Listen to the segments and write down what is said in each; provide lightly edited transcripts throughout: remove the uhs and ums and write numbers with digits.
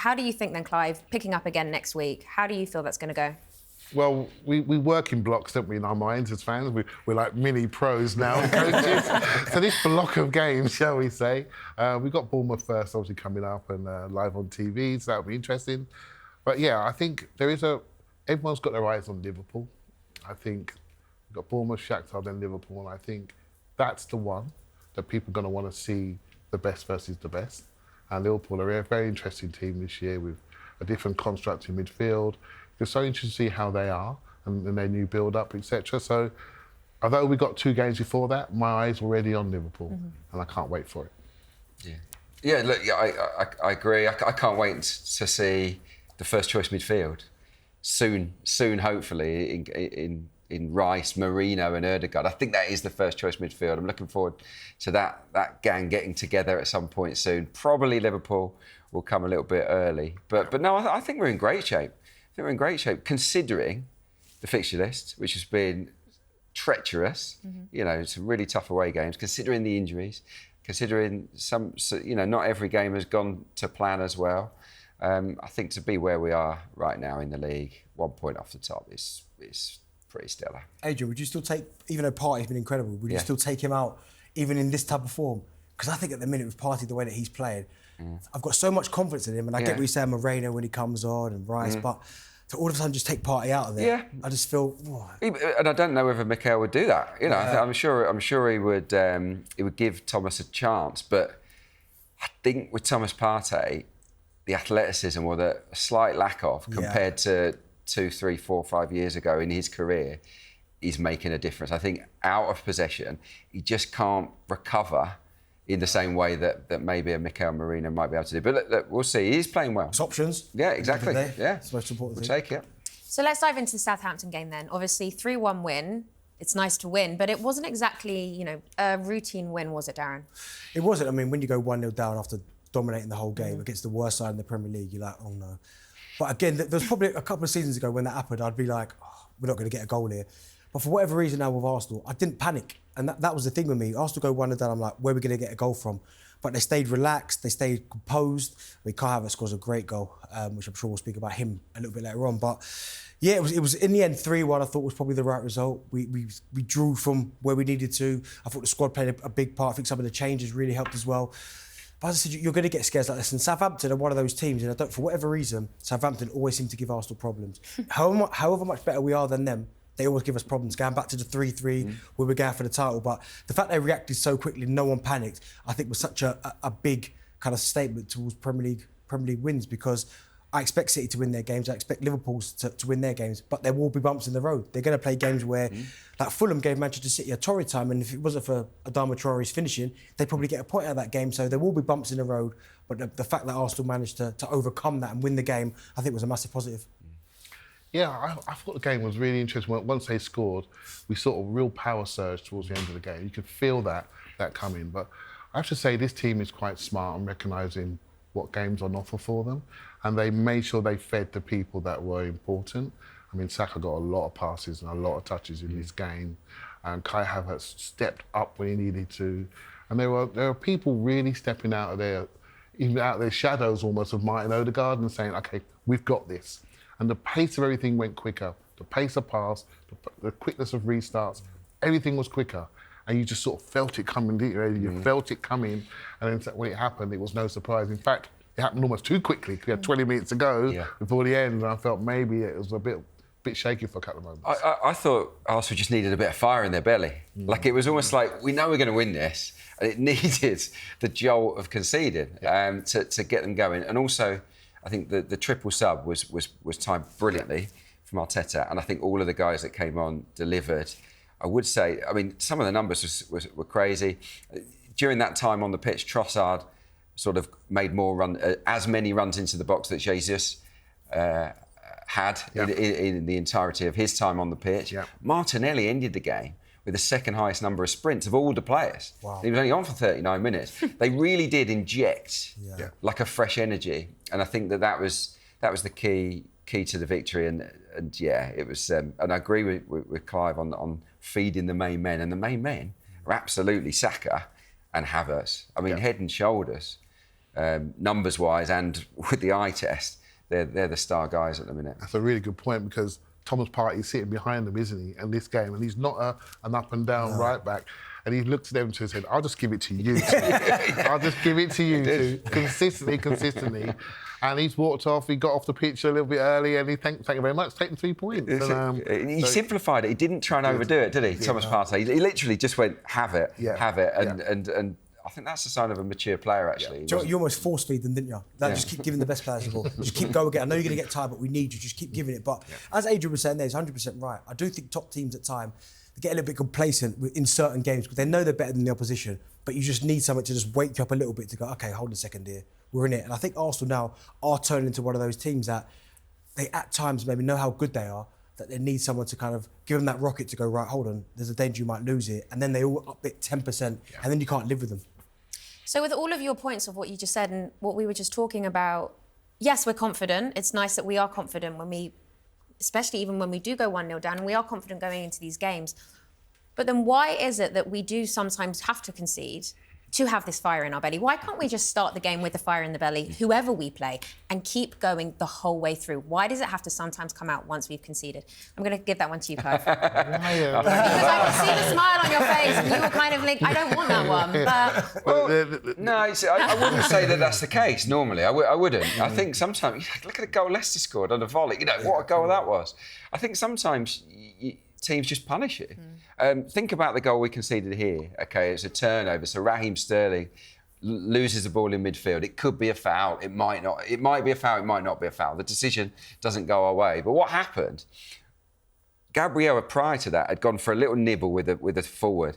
How do you think then, Clive, picking up again next week, how do you feel that's going to go? Well, we work in blocks, don't we, in our minds as fans? We're like mini pros now, coaches. So this block of games, shall we say, we've got Bournemouth first, obviously, coming up and live on TV, so that'll be interesting. But yeah, I think everyone's got their eyes on Liverpool. I think we've got Bournemouth, Shakhtar, then Liverpool, and I think that's the one that people are going to want to see the best versus the best. And Liverpool are a very interesting team this year with a different construct in midfield. It's so interesting to see how they are and their new build-up, etc. So, although we got 2 games before that, my eyes were already on Liverpool, and I can't wait for it. Yeah. Look, I agree. I can't wait to see the first choice midfield soon. Hopefully, in Rice, Marino, and Ødegaard. I think that is the first choice midfield. I'm looking forward to that gang getting together at some point soon. Probably Liverpool will come a little bit early, but no, I think we're in great shape. Considering the fixture list, which has been treacherous, some really tough away games, considering the injuries, considering not every game has gone to plan as well. I think to be where we are right now in the league, 1 point off the top is pretty stellar. Adrian, would you still take, even though Partey's been incredible, would you still take him out even in this type of form? Because I think at the minute with Partey, the way that he's playing, I've got so much confidence in him, and I get what you say, Moreno when he comes on and Rice, but to all of a sudden just take Partey out of there, I just feel. And I don't know whether Mikel would do that. I'm sure he would give Thomas a chance, but I think with Thomas Partey, the athleticism or the slight lack of compared to 2, 3, 4, 5 years ago in his career is making a difference. I think out of possession, he just can't recover in the same way that maybe a Mikel Merino might be able to do. But look, we'll see. He's playing well. It's options. Yeah, exactly. Yeah. It's the most important thing. We'll take it. So let's dive into the Southampton game then. Obviously, 3-1 win. It's nice to win, but it wasn't exactly, a routine win, was it, Darren? It wasn't. I mean, when you go 1-0 down after dominating the whole game against the worst side in the Premier League, you're like, oh no. But again, there was probably a couple of seasons ago when that happened, I'd be like, oh, we're not going to get a goal here. But for whatever reason now with Arsenal, I didn't panic. And that was the thing with me. Arsenal go 1-0 down, I'm like, where are we going to get a goal from? But they stayed relaxed, they stayed composed. I mean, Kai Havertz scores a great goal, which I'm sure we'll speak about him a little bit later on. But yeah, it was in the end 3-1. I thought was probably the right result. We drew from where we needed to. I thought the squad played a big part. I think some of the changes really helped as well. But as I said, you're going to get scares like this. And Southampton are one of those teams, and for whatever reason, Southampton always seem to give Arsenal problems. However much better we are than them, they always give us problems. Going back to the 3-3, where we're going for the title. But the fact they reacted so quickly, no one panicked, I think was such a big kind of statement towards Premier League wins, because I expect City to win their games. I expect Liverpool to win their games, but there will be bumps in the road. They're going to play games where, like Fulham gave Manchester City a torrid time, and if it wasn't for Adama Traore's finishing, they'd probably get a point out of that game. So there will be bumps in the road, but the fact that Arsenal managed to overcome that and win the game, I think was a massive positive. Yeah, I thought the game was really interesting. Once they scored, we saw a real power surge towards the end of the game. You could feel that coming. But I have to say, this team is quite smart on recognising what games on offer for them. And they made sure they fed the people that were important. I mean, Saka got a lot of passes and a lot of touches in this game. And Kai Havertz stepped up when he needed to. And there were people really stepping out of their shadows almost of Martin Ødegaard and saying, OK, we've got this. And the pace of everything went quicker. The pace of pass, the quickness of restarts, everything was quicker. And you just sort of felt it coming, didn't you? You felt it coming. And then when it happened, it was no surprise. In fact, it happened almost too quickly. We had 20 minutes to go before the end. And I felt maybe it was a bit shaky for a couple of moments. I thought Arsenal just needed a bit of fire in their belly. Like, it was almost like, we know we're going to win this. And it needed the jolt of conceding to get them going. And also, I think the triple sub was timed brilliantly from Arteta, and I think all of the guys that came on delivered. I would say, I mean, some of the numbers were crazy. During that time on the pitch, Trossard sort of made as many runs into the box that Jesus had in the entirety of his time on the pitch. Yeah. Martinelli ended the game with the second highest number of sprints of all the players. Wow. He was only on for 39 minutes. They really did inject like a fresh energy, and I think that was the key to the victory. And it was. And I agree with Clive on feeding the main men, and the main men are absolutely Saka and Havertz. I mean, head and shoulders numbers-wise and with the eye test. They're the star guys at the minute. That's a really good point because Thomas Partey's sitting behind them, isn't he, in this game? And he's not an up and down right back. And he looked at them and said, I'll just give it to you. I'll just give it to you two. Consistently. And he's walked off, he got off the pitch a little bit early and he thank you very much, taking 3 points. He simplified it. He didn't try and overdo it, did he, Thomas Partey? He literally just went, have it. And I think that's a sign of a mature player, actually. You almost force-feed them, didn't you? Just keep giving the best players the ball. Just keep going again. I know you're going to get tired, but we need you. Just keep giving it. But as Adrian was saying there, he's 100% right. I do think top teams at time, they get a little bit complacent in certain games because they know they're better than the opposition, but you just need something to just wake you up a little bit to go, OK, hold on a second here, we're in it. And I think Arsenal now are turning into one of those teams that they at times maybe know how good they are, that they need someone to kind of give them that rocket to go, right, hold on, there's a danger you might lose it. And then they all up it 10% and then you can't live with them. So with all of your points of what you just said and what we were just talking about, yes, we're confident. It's nice that we are confident when we, especially even when we do go 1-0 down, and we are confident going into these games. But then why is it that we do sometimes have to concede to have this fire in our belly? Why can't we just start the game with the fire in the belly, whoever we play, and keep going the whole way through? Why does it have to sometimes come out once we've conceded? I'm going to give that one to you, Clive. Because I can see the smile on your face and you were kind of like, I don't want that one. But... No, I wouldn't say that that's the case normally. I wouldn't. I think sometimes, look at the goal Leicester scored on the volley. You know, what a goal that was. I think sometimes teams just punish you. Think about the goal we conceded here. Okay, it's a turnover. So Raheem Sterling loses the ball in midfield. It could be a foul. It might not. It might be a foul. It might not be a foul. The decision doesn't go our way. But what happened? Gabriel, prior to that, had gone for a little nibble with a forward,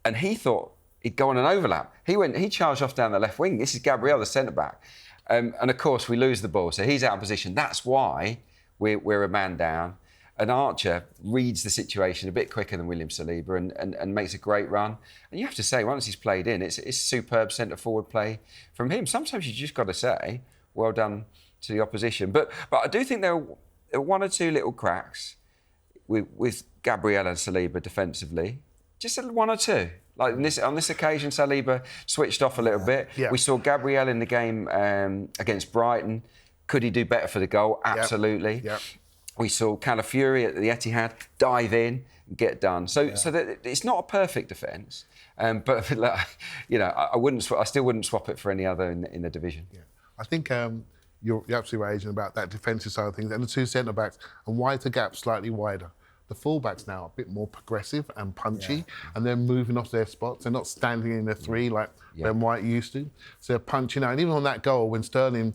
and he thought he'd go on an overlap. He charged off down the left wing. This is Gabriel, the centre back, and of course we lose the ball. So he's out of position. That's why we're a man down. And Archer reads the situation a bit quicker than William Saliba and makes a great run. And you have to say, once he's played in, it's superb centre-forward play from him. Sometimes you just got to say, well done to the opposition. But I do think there are one or two little cracks with Gabriel and Saliba defensively. Just one or two. Like on this occasion, Saliba switched off a little bit. Yeah. We saw Gabriel in the game against Brighton. Could he do better for the goal? Absolutely. Yeah. We saw Calafiori at the Etihad dive in and get done. So that it's not a perfect defence, but you know, I still wouldn't swap it for any other in the division. Yeah. I think you're absolutely right, Adrian, about that defensive side of things and the two centre backs and why is the gap slightly wider? The full-backs now are a bit more progressive and punchy and they're moving off their spots. They're not standing in the three like Ben White used to. So they're punching out. And even on that goal, when Sterling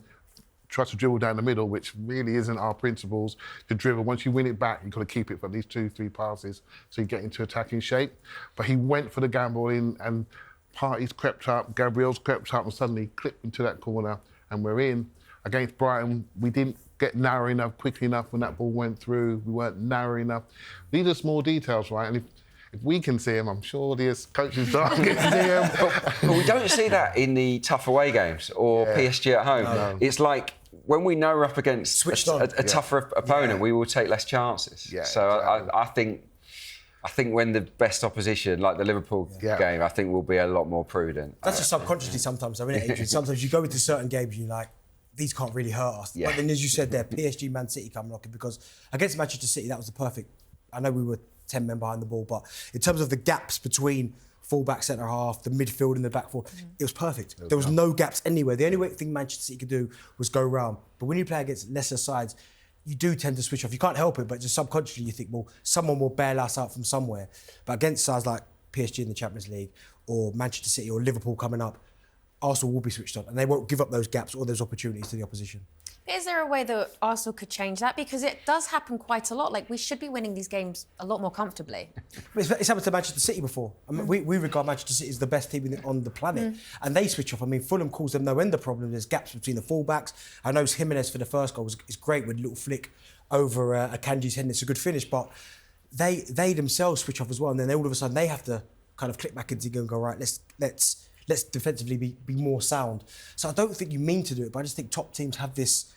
tries to dribble down the middle, which really isn't our principles to dribble. Once you win it back, you've got to keep it for at least 2-3 passes so you get into attacking shape. But he went for the gamble in and Partey's crept up, Gabriel's crept up and suddenly clipped into that corner and we're in. Against Brighton, we didn't get narrow enough, quickly enough when that ball went through. We weren't narrow enough. These are small details, right? And if we can see them, I'm sure the coaching staff can see them. But we don't see that in the tough away games or PSG at home. No. It's like when we know we're up against a tougher opponent, we will take less chances. Yeah, so exactly. I think when the best opposition, like the Liverpool game, I think we'll be a lot more prudent. That's just subconsciously sometimes, though, isn't it, Adrian? Sometimes you go into certain games and you're like, these can't really hurt us. Yeah. But then, as you said there, PSG, Man City come knocking because against Manchester City, that was the perfect. I know we were 10 men behind the ball, but in terms of the gaps between full-back, centre-half, the midfield and the back four, it was perfect. There was no gaps anywhere. The only thing Manchester City could do was go round. But when you play against lesser sides, you do tend to switch off. You can't help it, but just subconsciously you think, well, someone will bail us out from somewhere. But against sides like PSG in the Champions League or Manchester City or Liverpool coming up, Arsenal will be switched on and they won't give up those gaps or those opportunities to the opposition. Is there a way that Arsenal could change that? Because it does happen quite a lot. Like, we should be winning these games a lot more comfortably. It's happened to Manchester City before. I mean, we regard Manchester City as the best team on the planet. And they switch off. I mean, Fulham calls them no end of problem. There's gaps between the full-backs. I know Jimenez for the first goal is great with a little flick over Akanji's head and it's a good finish. But they themselves switch off as well. And then all of a sudden they have to kind of click back into and go, right, let's defensively be more sound. So I don't think you mean to do it, but I just think top teams have this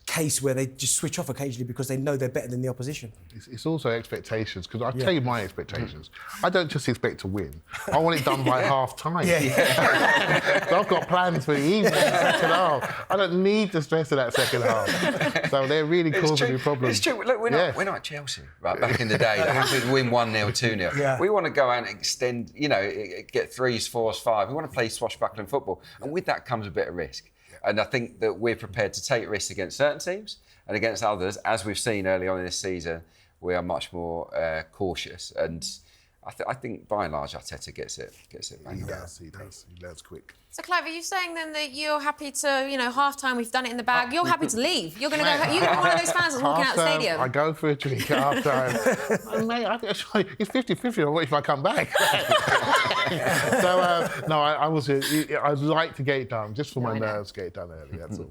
case where they just switch off occasionally because they know they're better than the opposition. It's also expectations, because I'll tell you my expectations. I don't just expect to win. I want it done by half time. So I've got plans for the evening, second half. I don't need the stress of that second half. So they're really causing me problems. It's true. Look, we're not Chelsea, right? Back in the day, they had to win 1-0, 2-0. Yeah. We want to go out and extend, get 3s, 4s, 5. We want to play swashbuckling football. And with that comes a bit of risk. And I think that we're prepared to take risks against certain teams and against others. As we've seen early on in this season, we are much more cautious. And I think by and large, Arteta gets it back. He does. He learns quick. So, Clive, are you saying then that you're happy to, half-time, we've done it in the bag, you're happy to leave? You're going to go, you're one of those fans that's walking out the stadium? I go for a drink at half-time. Mate, it's 50-50 on what if I come back. So, no, I'd like to get it done, just for my nerves, get it done early, that's all.